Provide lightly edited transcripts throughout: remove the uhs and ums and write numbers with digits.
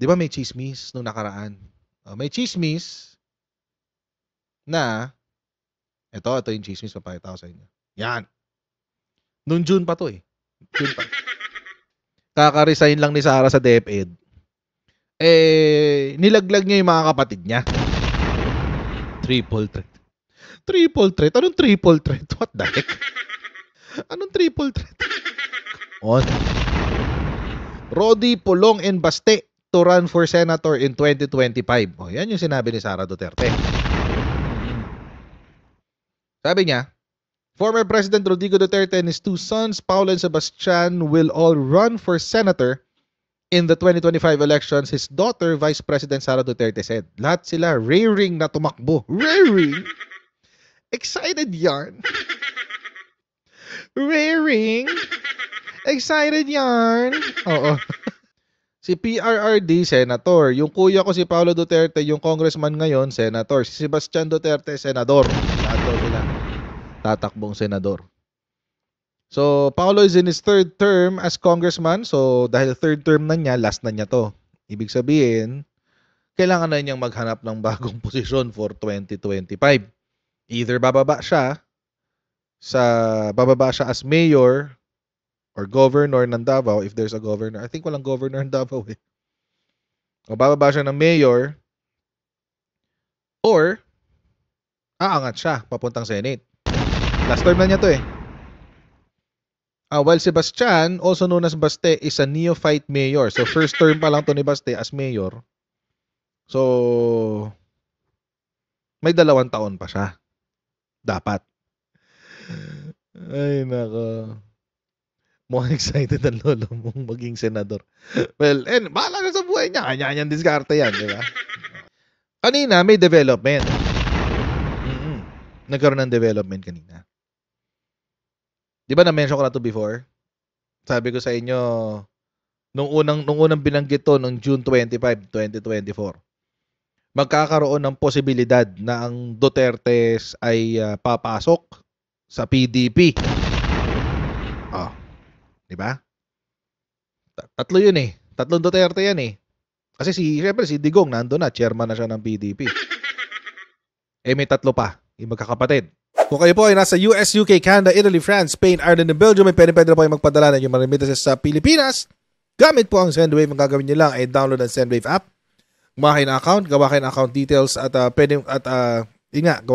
Di ba may chismis nung nakaraan? May chismis na, ito yung chismis, papakita ko sa inyo. Yan. Nung June pa to eh. June pa. Kaka-resign lang ni Sara sa DepEd. Nilaglag niya yung mga kapatid niya. Triple threat. Triple threat? Anong triple threat? What the heck? Anong triple threat? On. Rodi, Pulong, and Baste to run for senator in 2025. Yan yung sinabi ni Sara Duterte. Sabi niya, former President Rodrigo Duterte and his two sons, Paulo and Sebastian, will all run for senator in the 2025 elections. His daughter, Vice President Sara Duterte, said. Lahat sila raring na tumakbo. Raring? Excited yarn. Raring? Excited yarn. Oo. Si PRRD, senator. Yung kuya ko si Paulo Duterte, yung congressman ngayon, senator. Si Sebastian Duterte, senador. Lahat daw sila tatakbong senador. So, Paulo is in his third term as congressman. So, dahil third term na niya, last na niya to. Ibig sabihin, kailangan na niyang maghanap ng bagong posisyon for 2025. Either bababa siya as mayor or governor ng Davao, if there's a governor. I think walang governor ng Davao eh. O bababa siya ng mayor, or aangat siya papuntang Senate. Last term na niya to eh. While Sebastian, also known as Baste, is a neophyte mayor. So first term pa lang to ni Baste as mayor. So may 2 taon pa siya. Dapat. Ay nako. Mukhang excited ang lolo mong maging senador. Well, bahala na sa buhay niya. Kanya-kanyang diskarte yan, di ba? Kanina, may development. Nagkaroon ng development kanina. Di ba na-mention ko na to before? Sabi ko sa inyo, nung unang binanggit to, nung June 25, 2024, magkakaroon ng posibilidad na ang Dutertes ay papasok sa PDP. Diba? Tatlo yun eh. Tatlong Duterte yan eh. Kasi syempre si Digong nandun na, chairman na siya ng PDP. May 3 pa, yung magkakapatid. Kung kayo po ay nasa US, UK, Canada, Italy, France, Spain, Ireland, and Belgium, may pwede na po kayo magpadala ng yung mga remittances sa Pilipinas. Gamit po ang Sendwave. Ang gagawin nyo lang ay download ang Sendwave app. Gumawa kayo ng account, gawa kayo ng account details at gawa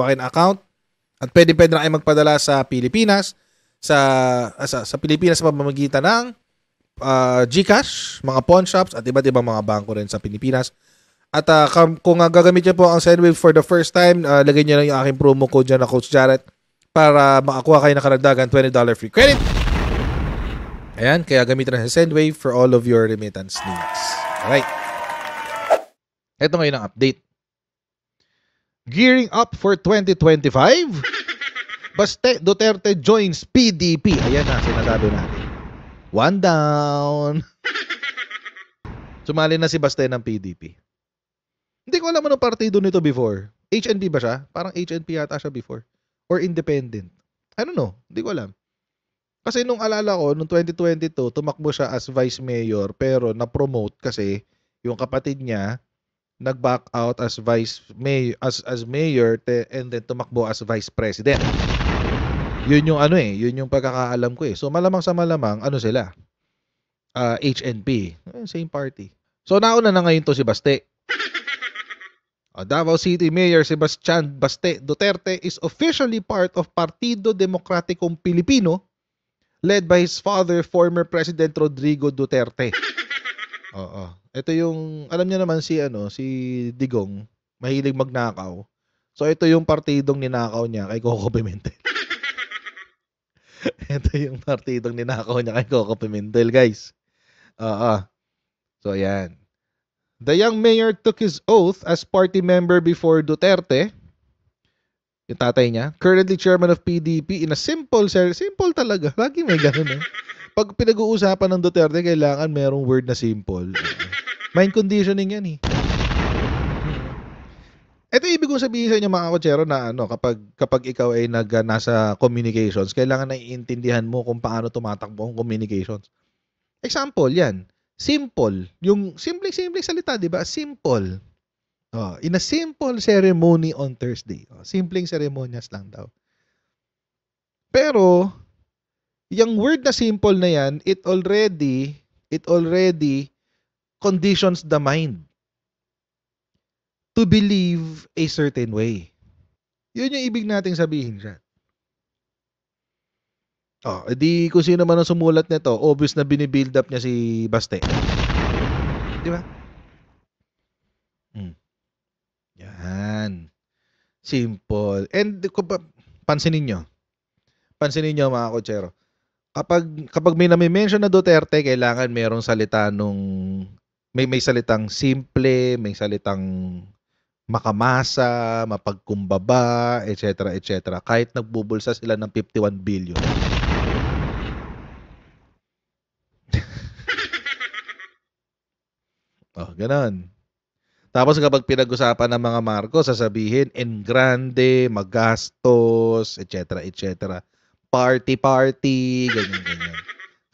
kayo ng account at pwede na kayo magpadala sa Pilipinas. Sa Pilipinas sa pamamagitan ng GCash, mga pawn shops at iba't ibang mga bangko rin sa Pilipinas. At kung gagamit niyo po ang Sendwave for the first time, lagay niyo lang yung aking promo code dyan na Coach Jarrett para makakuha kayo ng karagdagan $20 free credit. Ayan, kaya gamitin na sa Sendwave for all of your remittance needs. Alright. Ito ngayon ang update. Gearing up for 2025? Baste Duterte joins PDP. Ayan na, sinasabi natin. One down. Sumali na si Baste ng PDP. Hindi ko alam anong partido nito before. HNP ba siya? Parang HNP yata siya before. Or independent. I don't know. Hindi ko alam. Kasi nung alala ko, nung 2022, tumakbo siya as vice mayor pero na-promote kasi yung kapatid niya nag-back out as vice mayor, as mayor and then tumakbo as vice president. Yun yung yun yung pagkakaalam ko eh. So malamang sa malamang, sila? HNP. Same party. So nauna na ngayon to si Baste. Davao City Mayor Sebastian Baste Duterte is officially part of Partido Demokratikong Pilipino led by his father, former President Rodrigo Duterte. Oo. Ito yung, alam niyo naman si Digong, mahilig magnakaw. So ito yung partidong ninakaw niya kay Coco Pimentel. Ito yung partidong ninakaw niya kay Coco Pimentel, guys. So ayan. The young mayor took his oath as party member before Duterte, yung tatay niya, currently chairman of PDP, in a simple talaga. Lagi may ganun eh. Pag pinag-uusapan ng Duterte, kailangan merong word na simple. Mind conditioning yan eh. Ito ibig kong sabihin sa inyo mga kotsero na kapag ikaw ay nasa communications, kailangan na iintindihan mo kung paano tumatakbo ang communications. Example yan. Simple. Yung simpleng-simpleng salita, 'di ba? Simple. In a simple ceremony on Thursday. Simpleng seremonyas lang daw. Pero yung word na simple na yan, it already conditions the mind to believe a certain way. Yun yung ibig nating sabihin siya. Edi kung sino man ang sumulat nito, obvious na binibuild up niya si Baste. Di ba? Yan. Simple. And pansinin nyo mga kotsero, kapag may nami-mention na Duterte, kailangan merong salita may salitang simple, may salitang makamasa, mapagkumbaba, etc. etc. Kahit nagbubulsa sila ng 51 billion. Ganon. Tapos kapag pinag-usapan ng mga Marcos, sasabihin, en grande, magastos, etc. etc. Party, ganyan.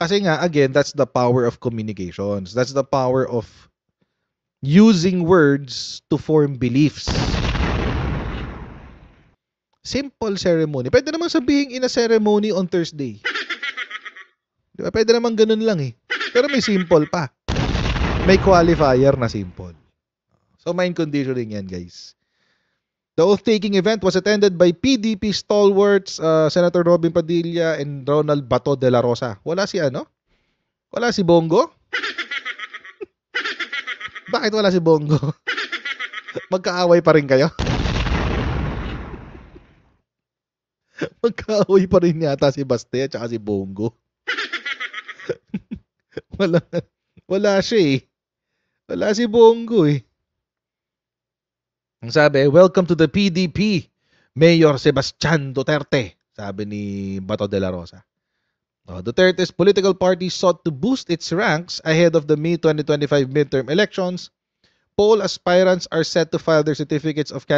Kasi nga, again, that's the power of communications. That's the power of using words to form beliefs. Simple ceremony. Pwede naman sabihin in a ceremony on Thursday. Diba? Pwede naman ganun lang eh. Pero may simple pa. May qualifier na simple. So, mind conditioning yan, guys. The oath-taking event was attended by PDP stalwarts, Senator Robin Padilla and Ronald Bato de la Rosa. Wala si Wala si Bongo? Bakit wala si Bongo? Magkaaway pa rin kayo? Magkaaway pa rin yata si Baste at saka si Bongo. Wala siya eh. Wala si Bongo eh. Ang sabi, welcome to the PDP, Mayor Sebastian Duterte, sabi ni Bato de la Rosa. Duterte's political party sought to boost its ranks ahead of the May 2025 midterm elections. Poll aspirants are set to file their certificates of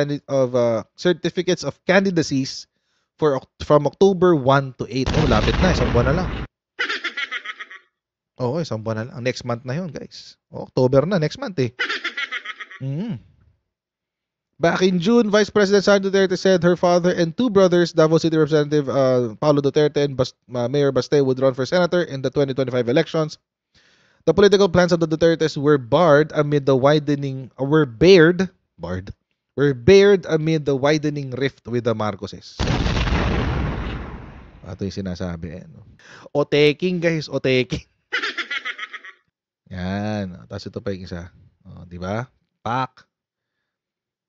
candidacies from October 1 to 8. Lapit na, isang buwan na lang. Isang buwan na lang. Next month na yun, guys. October na, next month eh. Back in June, Vice President Sara Duterte said her father and two brothers, Davao City Representative Paulo Duterte and Mayor Baste, would run for senator in the 2025 elections. The political plans of the Dutertes were bared amid the widening rift with the Marcoses. Ito yung sinasabi. Oteking, guys. Oteking. Yan. Tapos ito pa yung isa. Di ba? Pak.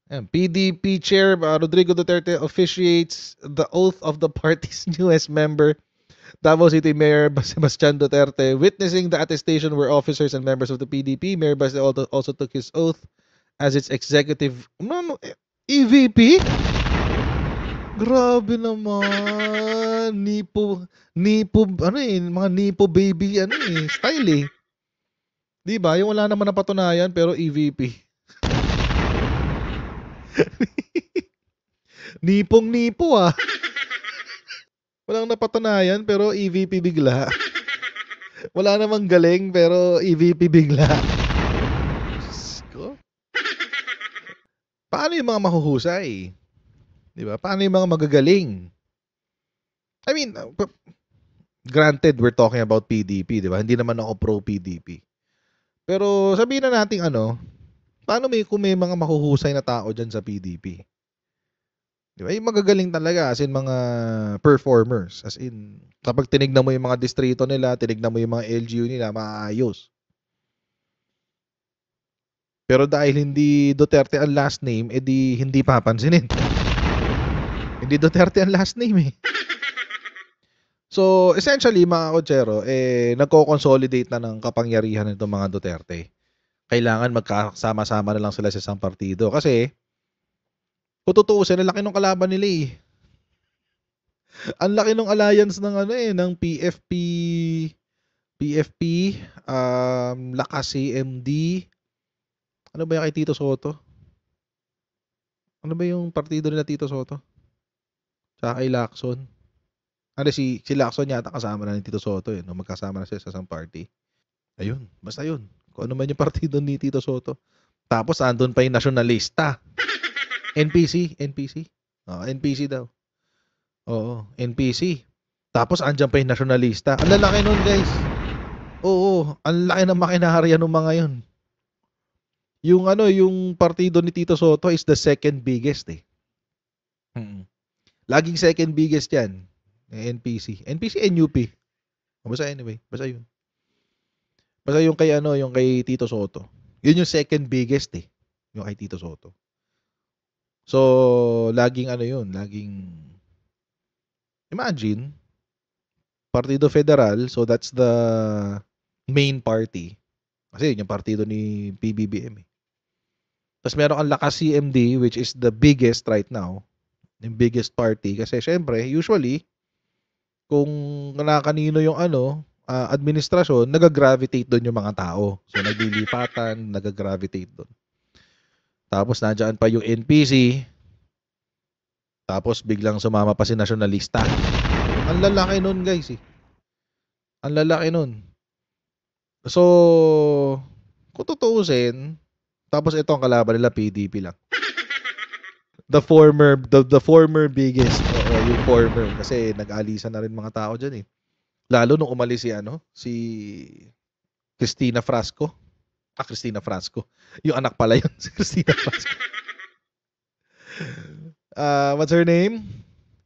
PDP Chair Rodrigo Duterte officiates the oath of the party's newest member, Davao City Mayor Sebastian Duterte. Witnessing the attestation were officers and members of the PDP. Mayor Baste also took his oath as its executive EVP? Grabe naman. Nipo, mga Nipo baby, style eh. Diba? Yung wala naman napatunayan, pero EVP. Nipong-nipo ah. Walang napatunayan, pero EVP bigla. Wala namang galing, pero EVP bigla. Paano yung mga mahuhusay? Diba? Paano yung mga magagaling? I mean, granted, we're talking about PDP, diba? Hindi naman ako pro-PDP. Pero sabihin na natin paano kung may mga mahuhusay na tao dyan sa PDP? Diba? Yung magagaling talaga, as in mga performers. As in, kapag tinignan mo yung mga distrito nila, tinignan mo yung mga LGU nila, maayos. Pero dahil hindi Duterte ang last name, edi hindi papansinin. Hindi Duterte ang last name eh. So, essentially, mga kotsero, nagko-consolidate na ng kapangyarihan nitong mga Duterte. Kailangan magkasama-sama na lang sila sa isang partido. Kasi, kung tutuusin, ang laki ng kalaban nila eh. Ang laki ng alliance ng PFP, Lakas CMD. Ano ba yung kay Tito Soto? Ano ba yung partido nila Tito Soto? Tsaka kay Lacson. Si Lacson yata kasama na ni Tito Soto eh. Magkasama na sila sa isang party. Ayun, basta yun. Kung ano man yung partido ni Tito Soto. Tapos andun pa yung nasyonalista. NPC. NPC daw. Oo, NPC. Tapos andyan pa yung nasyonalista. Ang lalaki nun, guys. Oo, ang laki ng makinarya ng mga yun. Yung partido ni Tito Soto is the second biggest eh. Laging second biggest yan. NPC. NPC, NUP. Basta anyway, basta yun. Basta yung kay Tito Soto. Yun yung second biggest eh. Yung kay Tito Soto. So, laging imagine, Partido Federal, so that's the main party. Kasi yun yung partido ni PBBM eh. Tapos meron kang Lakas CMD, which is the biggest right now. Yung biggest party. Kasi syempre, usually, kung kanino yung administrasyon, nag-gravitate doon yung mga tao. So, naglilipatan, nag-gravitate doon. Tapos, nandiyan pa yung NPC. Tapos, biglang sumama pa si nasyonalista. Ang lalaki nun, guys eh. Ang lalaki nun. So, kung tutuusin, tapos ito ang kalaban nila, PDP lang. The former biggest. Oo, yung former. Kasi nag-alisan na rin mga tao dyan eh. Lalo nung umalis si Cristina Frasco. Cristina Frasco. Yung anak pala yun, si Cristina Frasco. What's her name?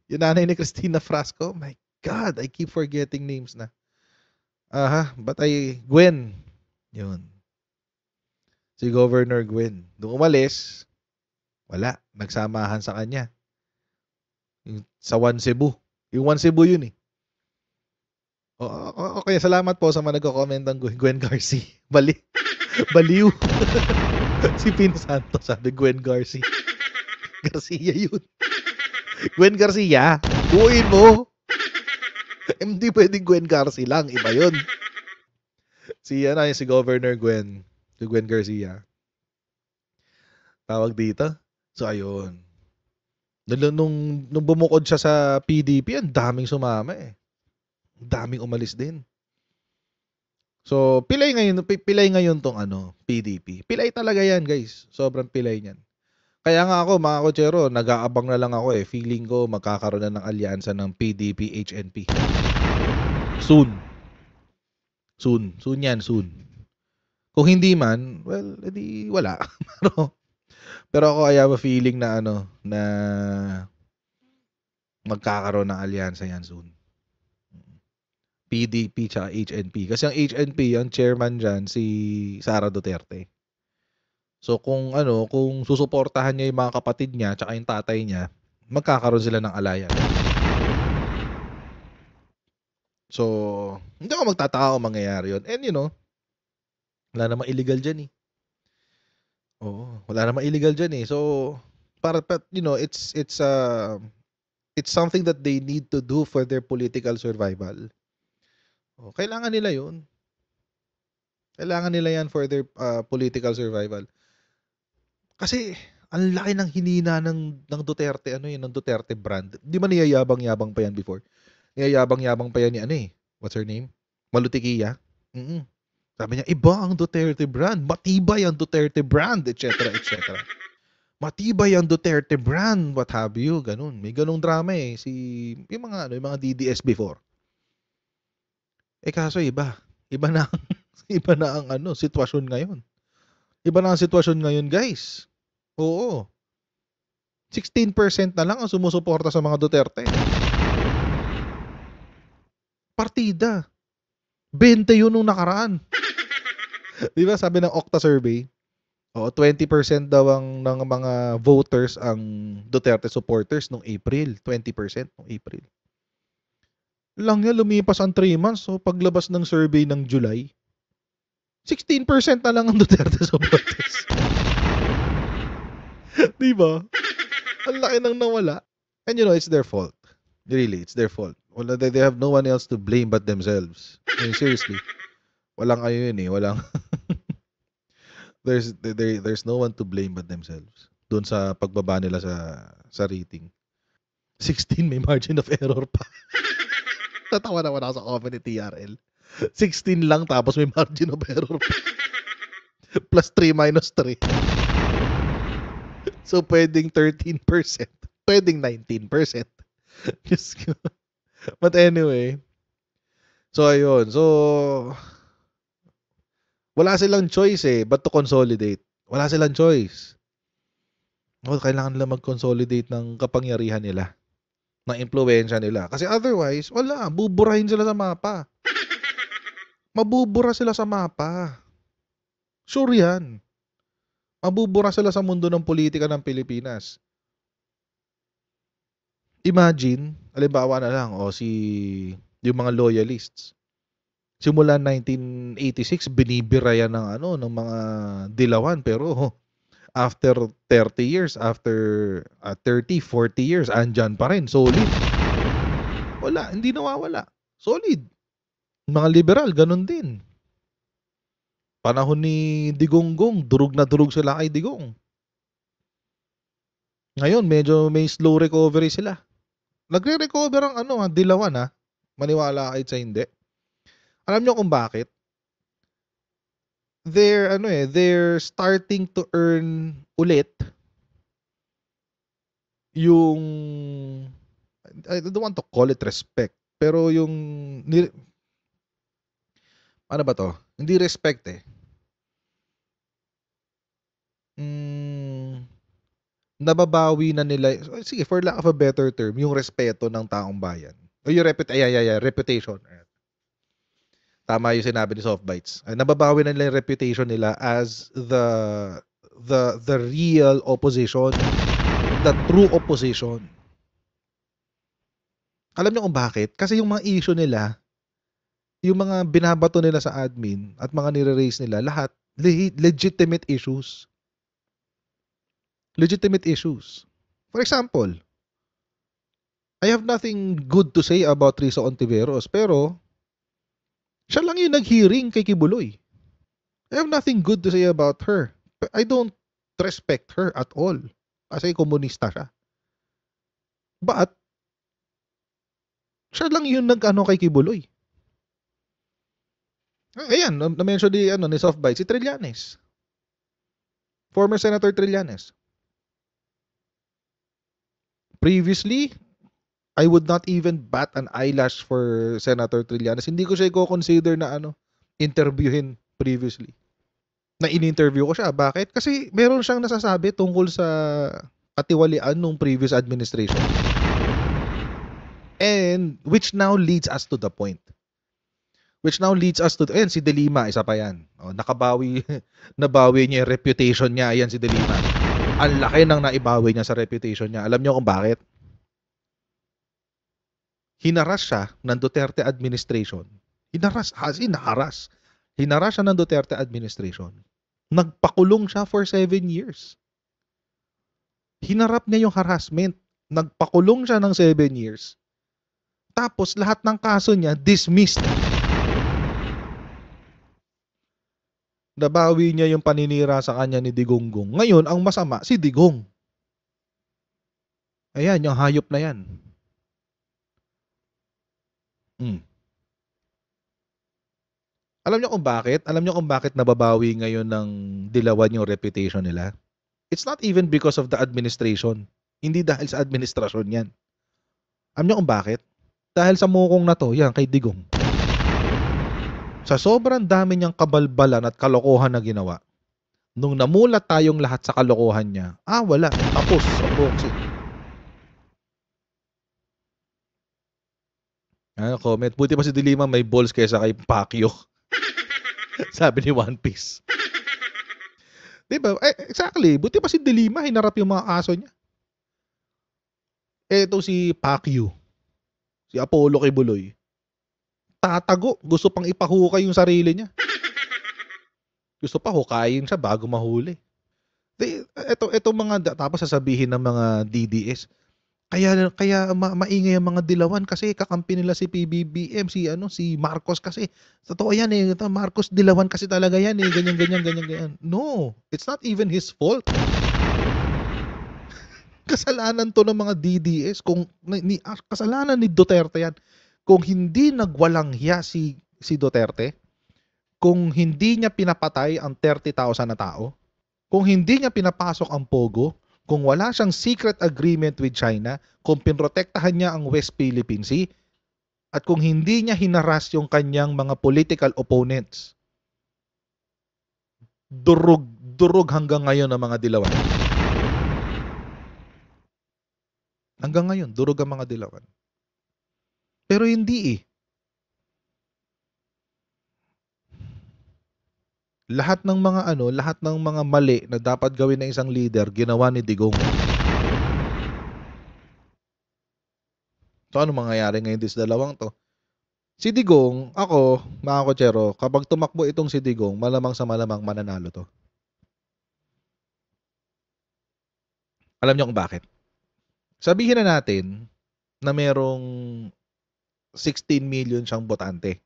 Yung nanay ni Cristina Frasco. My God, I keep forgetting names na. Gwen. Yun. Si Governor Gwen. Nung umalis, wala. Nagsamahan sa kanya. Sa One Cebu. Yung One Cebu yun eh. Okay, salamat po sa mga nagko-comment ng Gwen Garcia. Baliw. Si Pino Santos sabi Gwen Garcia. Garcia yun. Gwen Garcia. Buuin mo. Hindi pwedeng Gwen Garcia lang. Iba yun. Si Governor Gwen. Si Gwen Garcia. Tawag dito. So, ayun. Nung bumukod siya sa PDP, ang daming sumama eh. Ang daming umalis din. So, pilay ngayon tong PDP. Pilay talaga yan, guys. Sobrang pilay niyan. Kaya nga ako, mga kotsero, nag-aabang na lang ako eh. Feeling ko magkakaroon na ng alyansa ng PDP-HNP. Soon yan. Kung hindi man, well, edi wala. Pero ako I have a feeling na na magkakaroon ng alyansa yan soon. PDP tsaka HNP. Kasi ang HNP, ang chairman dyan, si Sara Duterte. So kung susuportahan niya yung mga kapatid niya tsaka yung tatay niya, magkakaroon sila ng alliance. So, hindi ako magtataka kung mangyayari yun. And wala namang illegal dyan eh. Oo, wala namang illegal dyan eh. So, it's something that they need to do for their political survival. Kailangan nila yun. Kailangan nila yan for their political survival. Kasi, ang laki ng hinina ng Duterte, ng Duterte brand. Di ba niyayabang-yabang pa yan before? Niyayabang-yabang pa yan ni what's her name? Malutikia. Sabi niya, iba ang Duterte brand. Matibay ang Duterte brand, etc. Matibay ang Duterte brand, what have you, ganun. May ganung drama eh. Yung mga DDS before. Kaso iba. Iba na ang sitwasyon ngayon. Iba na ang sitwasyon ngayon, guys. Oo. 16% na lang ang sumusuporta sa mga Duterte. Partida. 20 yun nung nakaraan. Di ba sabi ng Okta survey, 20% daw ng mga voters ang Duterte supporters nung April. 20% nung April. Lang yan, lumipas ang 3 months. So paglabas ng survey ng July, 16% na lang ang Duterte supporters. Di ba? Ang laki nang nawala. And it's their fault. Really, it's their fault. They have no one else to blame but themselves. Seriously. Walang yun eh. Walang there's no one to blame but themselves. Doon sa pagbaba nila sa rating. 16 may margin of error pa. Tatawa naman ako sa comment ni TRL. 16 lang tapos may margin of error pa. Plus 3 minus 3. So, pwedeng 13%. Pwedeng 19%. Diyos ko. But anyway. So, ayun. So, wala silang choice but to consolidate. Wala silang choice. Kailangan nila mag-consolidate ng kapangyarihan nila. Ng impluwensya nila. Kasi otherwise, wala. Buburahin sila sa mapa. Mabubura sila sa mapa. Sure yan. Mabubura sila sa mundo ng politika ng Pilipinas. Imagine, halimbawa na lang, yung mga loyalists. Simula 1986, binibira yan ng mga dilawan. Pero after 30 years, after 30, 40 years, andyan pa rin. Solid. Wala, hindi nawawala. Solid. Mga liberal, ganun din. Panahon ni Digonggong, durug na durug sila kay Digong. Ngayon, medyo may slow recovery sila. Nagre-recover ang dilawan Maniwala kahit sa hindi. Alam nyo kung bakit? They're starting to earn ulit yung, I don't want to call it respect, pero yung, ano ba to? Hindi respect nababawi na nila, sige, for lack of a better term, yung respeto ng taong bayan. O yung reputation. Tama yung sinabi ni Softbites. Nababawi na nila yung reputation nila as the real opposition, the true opposition. Alam niyo kung bakit? Kasi yung mga issue nila, yung mga binabato nila sa admin at mga nire-raise nila, lahat legitimate issues. Legitimate issues. For example, I have nothing good to say about Risa Ontiveros, pero siya lang yung nag-hearing kay Kibuloy. I have nothing good to say about her. I don't respect her at all. Kasi komunista siya. But, siya lang yung nag-ano kay Kibuloy. Ayan, na-mention ni Softbite, si Trillanes. Former Senator Trillanes. Previously, I would not even bat an eyelash for Senator Trillanes. Hindi ko siya i-consider na interviewin previously. Na in-interview ko siya. Bakit? Kasi meron siyang nasasabi tungkol sa katiwalian ng previous administration. And which now leads us to the point. Si De Lima, isa pa yan. Nabawi niya yung reputation niya. Ayan si De Lima. Ang laki ng naibawi niya sa reputation niya. Alam niyo kung bakit? Hinaras siya ng Duterte administration. Hinaras siya ng Duterte administration. Nagpakulong siya for 7 years. Hinarap niya yung harassment. Nagpakulong siya ng 7 years. Tapos lahat ng kaso niya dismissed. Nabawi niya yung paninira sa kanya ni Digonggong. Ngayon, ang masama, si Digong. Ayan, yung hayop na yan. Alam niyo kung bakit? Nababawi ngayon ng dilawan yung reputation nila? It's not even because of the administration. Hindi dahil sa administrasyon yan. Alam niyo kung bakit? Dahil sa mukong na to, yan, kay Digong. Sa sobrang dami niyang kabalbalan at kalokohan na ginawa, nung namulat tayong lahat sa kalokohan niya, wala. Tapos sa boxing. Comment. Buti pa si De Lima may balls kaysa kay Pacquiao. Sabi ni One Piece. Diba? Exactly. Buti pa si De Lima hinarap yung mga kaso niya. Ito si Pacquiao. Si Apollo Kibuloy. Tatago. Gusto pang ipahukay yung sarili niya. Gusto pa hukayin siya bago mahuli. Ito mga, tapos sasabihin ng mga DDS, kaya maingay ang mga dilawan kasi kakampi nila si PBBM, si Marcos kasi. Totoo yan Marcos dilawan kasi talaga yan ganyan. No, it's not even his fault. Kasalanan to ng mga DDS, kasalanan ni Duterte yan. Kung hindi nagwalang hiya si si Duterte kung hindi niya pinapatay ang 30,000 na tao, kung hindi niya pinapasok ang Pogo, kung wala siyang secret agreement with China, kung pinrotektahan niya ang West Philippine Sea, at kung hindi niya hinaras yung kanyang mga political opponents. Durog hanggang ngayon ang mga Dilawan. Hanggang ngayon, durog ang mga Dilawan. Pero hindi eh. Lahat ng mga mali na dapat gawin ng isang leader, ginawa ni Digong. So ano mangyayari ngayon sa dalawang to? Si Digong, ako, mga kotsero, kapag tumakbo itong si Digong, malamang sa malamang mananalo to. Alam niyo kung bakit? Sabihin na natin na merong 16 million siyang botante.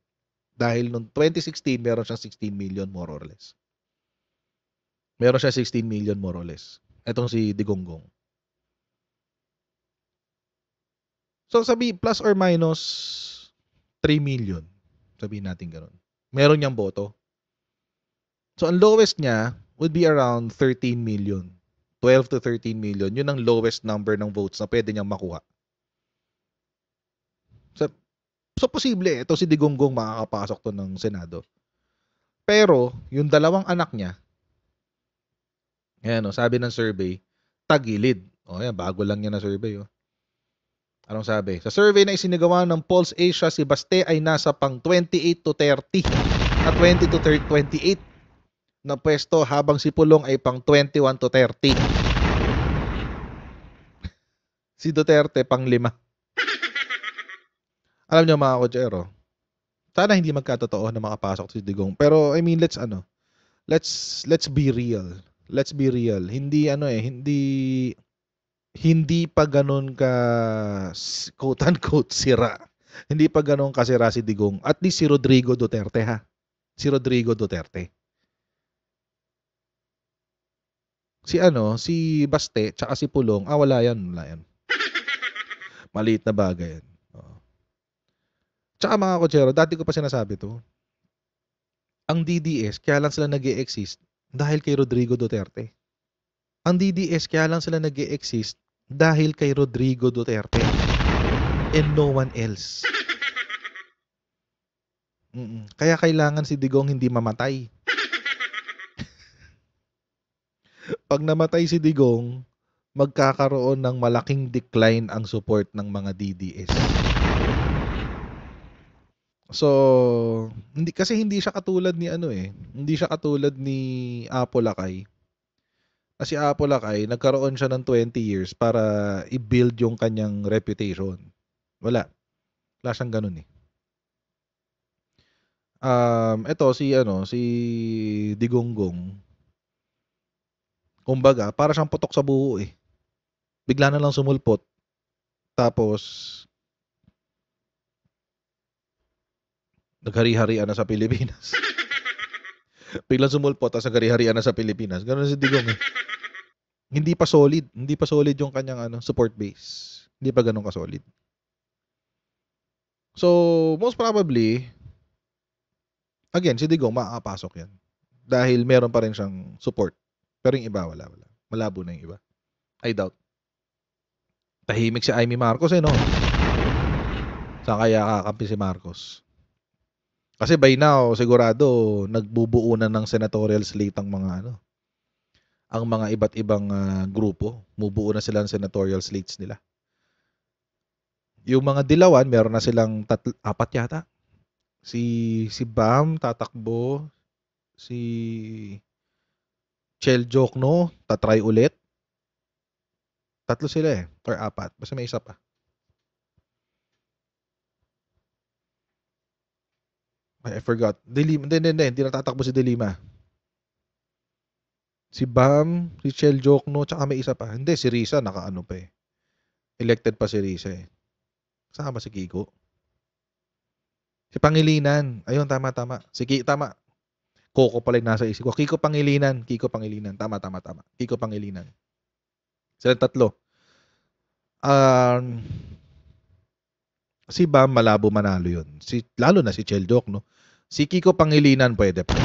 Dahil noong 2016, meron siyang 16 million more or less. Meron siya 16 million more or less. Etong si Digonggong. So sabi plus or minus 3 million. Sabihin natin gano'n. Meron niyang boto. So ang lowest niya would be around 13 million. 12 to 13 million. Yun ang lowest number ng votes na pwede niyang makuha. So posible, ito si Digonggong makakapasok to ng Senado. Pero, yung dalawang anak niya, ayan o, sabi ng survey, tagilid. O yan, bago lang yan na survey. O. Anong sabi? Sa survey na isinagawa ng Pulse Asia, si Baste ay nasa pang 28 to 30 na 20 to 28 na pwesto habang si Pulong ay pang 21 to 30. Si Duterte pang 5. Alam niyo mga kotsero, sana hindi magkatotoo na makapasok si Digong. Pero I mean, let's be real. Let's be real. Hindi pa ganun ka quote unquote sira. Hindi pa ganun kasira si Digong. At least si Rodrigo Duterte ha. Si Rodrigo Duterte. Si Baste tsaka si Pulong, wala yan. Maliit na bagay yan. Tsaka mga kotsero, dati ko pa sinasabi to. Ang DDS, kaya lang sila nag-e-exist dahil kay Rodrigo Duterte. Ang DDS, kaya lang sila nag-e-exist dahil kay Rodrigo Duterte. And no one else. Kaya kailangan si Digong hindi mamatay. Pag namatay si Digong, magkakaroon ng malaking decline ang support ng mga DDS. So, hindi siya katulad ni hindi siya katulad ni Apo Lakay. Kasi Apo Lakay, nagkaroon siya ng 20 years para i-build yung kanyang reputation. Wala siyang ganun eh. Ito si Digonggong. Kumbaga, para siyang putok sa buho eh. Bigla na lang sumulpot. Tapos naghari-harian na sa Pilipinas. Biglang sumulpot tapos naghari-harian na sa Pilipinas. Ganun si Digong eh. Hindi pa solid yung kanyang support base. Hindi pa ganun ka-solid. So, most probably, again, si Digong makakapasok yan. Dahil meron pa rin siyang support. Pero yung iba, wala. Malabo na yung iba. I doubt. Tahimik si Amy Marcos no? Saan kaya kakampi si Marcos? Kasi by now, sigurado, nagbubuo na ng senatorial slate ang mga ang mga iba't ibang grupo. Mubuo na sila ng senatorial slates nila. Yung mga Dilawan, meron na silang 4 yata. Si Bam tatakbo, si Chel Jokno tatry ulit. 3 sila or 4. Basta may isa pa. I forgot. Hindi natatakbo si Delima. Si Bam, si Chel Jokno, tsaka may isa pa. Hindi, si Risa nakaano pa eh. Elected pa si Risa eh. Saan ba si Kiko? Si Pangilinan. Ayun, tama. Tama. Coco pala yung nasa isip ko. Kiko Pangilinan. Tama. Kiko Pangilinan. Silang 3. Si Bam, malabo manalo yun. Lalo na si Chel Jokno. Si Kiko Pangilinan pwede pa.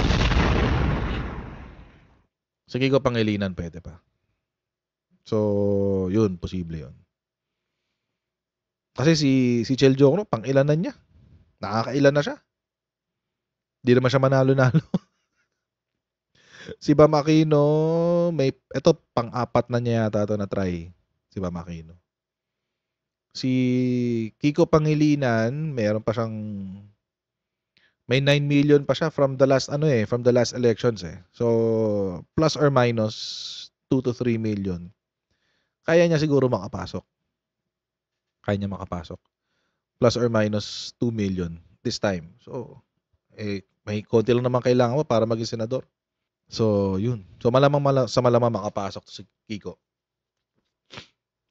Si Kiko Pangilinan pwede pa. So, yun, posible yun. Kasi si Chel Jokno, pang-ilanan niya. Nakakailan na siya. Di naman siya manalo-nalo. Si Bam Aquino, ito, pang-apat na niya yata ito na try. Si Bam Aquino. Si Kiko Pangilinan, meron pa siyang, may 9 million pa siya from the last elections eh. So, plus or minus 2 to 3 million. Kaya niya siguro makapasok. Plus or minus 2 million this time. So, may konti lang naman kailangan mo para maging senador. So, yun. So, malamang makapasok to si Kiko.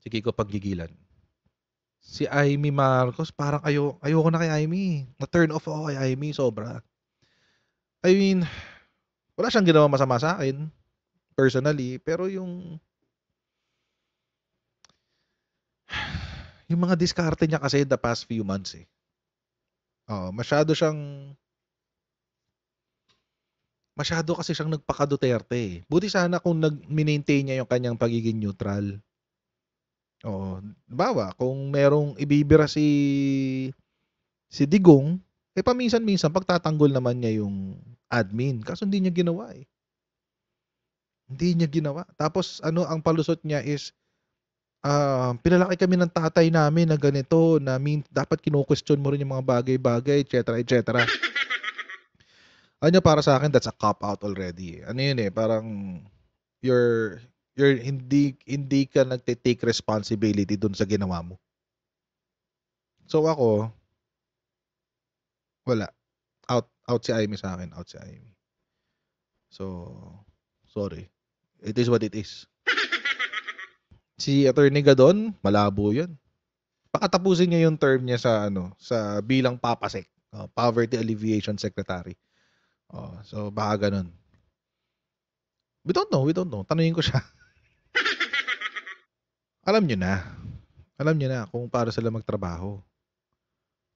Si Kiko Paggigilan. Si Amy Marcos, parang ayoko na kay Amy. Na-turn off ako kay Amy, sobra. I mean, wala siyang ginawa masama sa akin, personally. Pero yung mga diskarte niya kasi the past few months eh. Masyado kasi siyang nagpaka-Duterte eh. Buti sana kung nag-maintain niya yung kanyang pagiging neutral. Bawa, kung merong ibibira si Digong, paminsan-minsan pagtatanggol naman niya yung admin. Kaso hindi niya ginawa eh. Tapos ang palusot niya is, pinalaki kami ng tatay namin na ganito, na dapat kino-question mo rin yung mga bagay-bagay, etc. Para sa akin, that's a cop-out already. Parang you're hindi ka nagte-take responsibility dun sa ginawa mo. So ako, wala. Out si Amy sa akin. So, sorry. It is what it is. Si Attorney Gadon, malabo yun. Pakatapusin niya yung term niya sa bilang papasek. Poverty Alleviation Secretary. So, baka ganun. We don't know. Tanungin ko siya. Alam niyo na kung paano sila magtrabaho.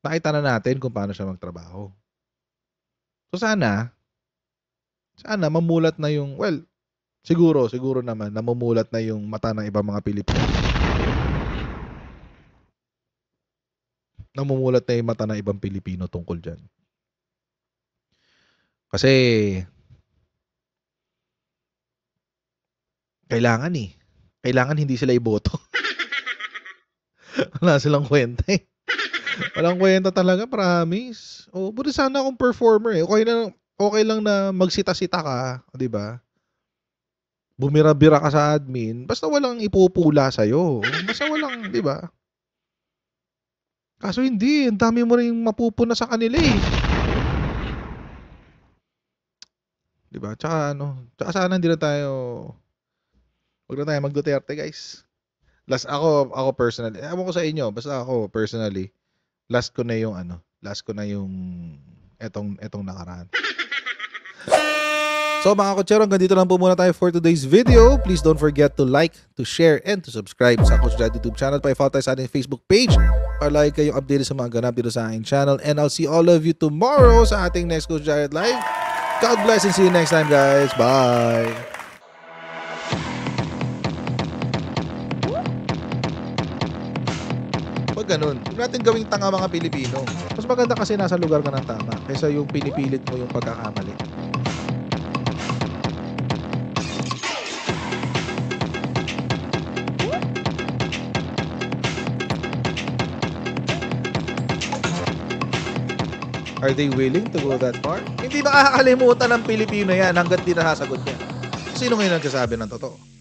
Nakita na natin kung paano siya magtrabaho. So sana mamulat na yung, siguro naman namumulat na yung mata ng ibang mga Pilipino. Namumulat na yung mata ng ibang Pilipino tungkol dyan. Kasi kailangan hindi sila iboto. Wala silang kwenta eh. Walang kwenta talaga, promise. Buti sana akong performer eh. Okay lang na magsita-sita ka, 'di ba? Bumira-bira ka sa admin, basta walang ipupula sa'yo. Basta walang, 'di ba? Kaso hindi, ang dami mo ring mapupuna sa kanila eh. 'Di ba? Tsaka sana hindi na tayo, wag na tayo mag-Duterte, guys. Last ako personally, ewan ko sa inyo, basta ako personally, last ko na yung etong nakaraan. So mga kotsero, hanggang dito lang po muna tayo for today's video. Please don't forget to like, to share, and to subscribe sa Coach Jad YouTube channel. Pa-follow tayo sa ating Facebook page para lagi kayong updated sa mga ganap dito sa aking channel. And I'll see all of you tomorrow sa ating next Coach Jad Live. God bless and see you next time, guys. Bye! Pag ganun, huwag natin gawing tanga mga Pilipino. Mas maganda kasi nasa lugar ka ng tama kaysa yung pinipilit mo yung pagkakamali. Are they willing to go that far? Hindi makakalimutan ng Pilipino yan hanggat di nasasagot niya. Sino ngayon nagsasabi ng totoo?